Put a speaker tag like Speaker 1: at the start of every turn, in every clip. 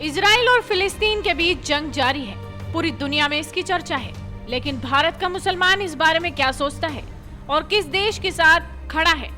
Speaker 1: Israel और फिलिस्तीन के बीच जंग जारी है। पूरी दुनिया में इसकी चर्चा है, लेकिन भारत का मुसलमान इस बारे में क्या सोचता है और किस देश के साथ खड़ा है,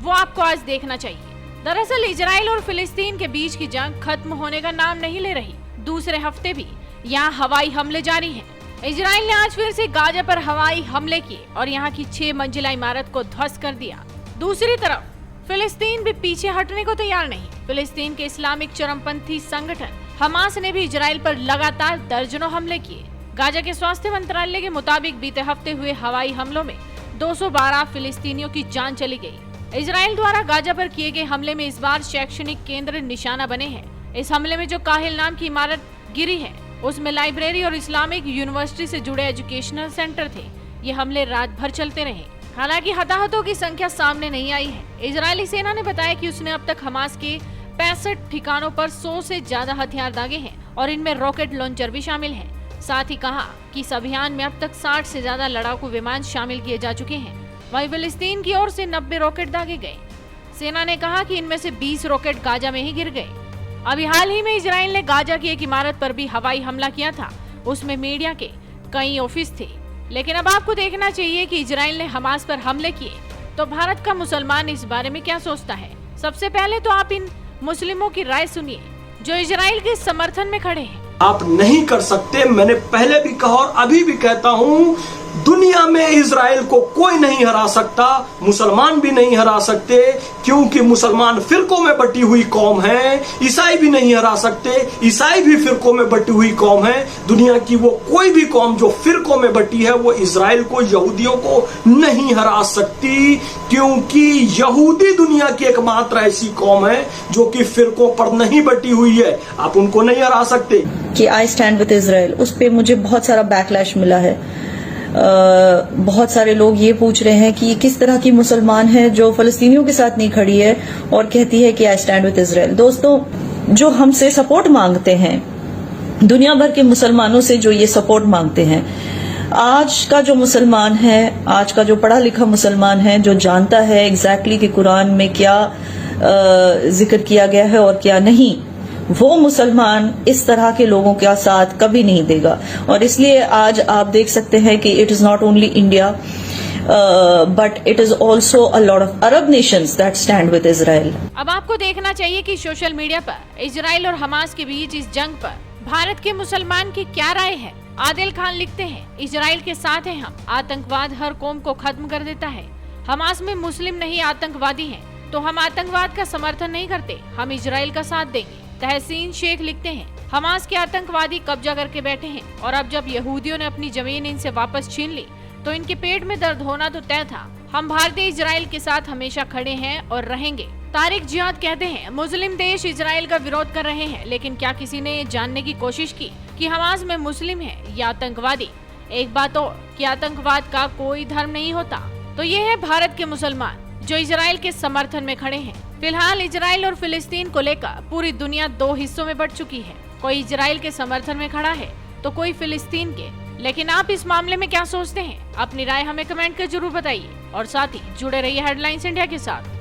Speaker 1: वो आपको आज देखना चाहिए। दरअसल इजराइल और फिलिस्तीन के बीच की जंग खत्म होने का नाम नहीं ले रही। दूसरे हफ्ते भी यहाँ हवाई हमले जारी हैं। इजराइल ने आज फिर से गाजा पर हवाई हमले किए और यहाँ की 6 मंजिला इमारत को ध्वस्त कर दिया। दूसरी तरफ फिलिस्तीन भी पीछे हटने को तैयार नहीं। फिलिस्तीन के इस्लामिक चरमपंथी संगठन हमास ने भी इजराइल पर लगातार दर्जनों हमले किए। गाजा के स्वास्थ्य मंत्रालय के मुताबिक बीते हफ्ते हुए हवाई हमलों में 212 फिलिस्तीनियों की जान चली गई। इजराइल द्वारा गाजा पर किए गए हमले में इस बार शैक्षणिक केंद्र निशाना बने हैं। इस हमले में जो काहिल नाम की इमारत गिरी है, उसमें लाइब्रेरी और इस्लामिक यूनिवर्सिटी से जुड़े एजुकेशनल सेंटर थे। ये हमले रात भर चलते रहे। हालांकि हताहतों की संख्या सामने नहीं आई है। इजरायली सेना ने बताया कि उसने अब तक हमास के 65 ठिकानों पर 100 से ज्यादा हथियार दागे हैं और इनमें रॉकेट लॉन्चर भी शामिल हैं। साथ ही कहा कि इस अभियान में अब तक 60 से ज्यादा लड़ाकू विमान शामिल किए जा चुके हैं। वहीं फिलिस्तीन की ओर से 90 रॉकेट दागे गए। सेना ने कहा कि इनमें से 20 रॉकेट गाजा में ही गिर गए। अभी हाल ही में इजराइल ने गाजा की एक इमारत पर भी हवाई हमला किया था। उसमें मीडिया के कई ऑफिस थे। लेकिन अब आपको देखना चाहिए कि इजराइल ने हमास पर हमले किए तो भारत का मुसलमान इस बारे में क्या सोचता है। सबसे पहले तो आप इन मुस्लिमों की राय सुनिए जो इजराइल के समर्थन में खड़े हैं।
Speaker 2: आप नहीं कर सकते। मैंने पहले भी कहा और अभी भी कहता हूं, दुनिया में इजराइल को कोई नहीं हरा सकता, मुसलमान भी नहीं हरा सकते, क्योंकि मुसलमान फिरकों में बटी हुई कौम है। ईसाई भी नहीं हरा सकते, ईसाई भी फिरकों में बटी हुई कौम है। दुनिया की वो कोई भी कौम जो फिरकों में बटी है वो इजराइल को, यहूदियों को नहीं हरा सकती, क्योंकि यहूदी दुनिया की एकमात्र ऐसी कौम है जो कि फिरकों पर नहीं बटी हुई है। आप उनको नहीं हरा सकते।
Speaker 3: कि आई स्टैंड विद इजराइल, उस पे मुझे बहुत सारा बैकलैश मिला है। बहुत सारे लोग ये पूछ रहे हैं कि किस तरह की मुसलमान है जो फलस्तीनियों के साथ नहीं खड़ी है और कहती है कि आई स्टैंड विद इजराइल। दोस्तों, जो हमसे सपोर्ट मांगते हैं, दुनिया भर के मुसलमानों से जो ये सपोर्ट मांगते हैं, आज का जो मुसलमान है, आज का जो पढ़ा लिखा मुसलमान है, जो जानता है एग्जैक्टली कि कुरान में क्या जिक्र किया गया है और क्या नहीं, वो मुसलमान इस तरह के लोगों के साथ कभी नहीं देगा। और इसलिए आज आप देख सकते हैं कि it is not only India but it is also a lot of Arab Nations that stand with Israel.
Speaker 1: अब आपको देखना चाहिए कि सोशल मीडिया पर इजराइल और हमास के बीच इस जंग पर भारत के मुसलमान की क्या राय है। आदिल खान लिखते हैं, इजराइल के साथ हैं हम। आतंकवाद हर कौम को खत्म कर देता है। हमास में मुस्लिम नहीं आतंकवादी हैं, तो हम आतंकवाद का समर्थन नहीं करते, हम इजराइल का साथ देंगे। तहसीन शेख लिखते हैं, हमास के आतंकवादी कब्जा करके बैठे हैं और अब जब यहूदियों ने अपनी जमीन इनसे वापस छीन ली तो इनके पेट में दर्द होना तो तय था। हम भारतीय इजराइल के साथ हमेशा खड़े हैं और रहेंगे। तारिक जिहाद कहते हैं, मुस्लिम देश इजराइल का विरोध कर रहे हैं, लेकिन क्या किसी ने ये जानने की कोशिश की कि हमास में मुस्लिम है या आतंकवादी। एक बात और कि आतंकवाद का कोई धर्म नहीं होता। तो ये है भारत के मुसलमान जो इजराइल के समर्थन में खड़े हैं। फिलहाल इजराइल और फिलिस्तीन को लेकर पूरी दुनिया 2 हिस्सों में बट चुकी है। कोई इजराइल के समर्थन में खड़ा है तो कोई फिलिस्तीन के। लेकिन आप इस मामले में क्या सोचते हैं? अपनी राय हमें कमेंट कर जरूर बताइए और साथ ही जुड़े रहिए हेडलाइंस इंडिया के साथ।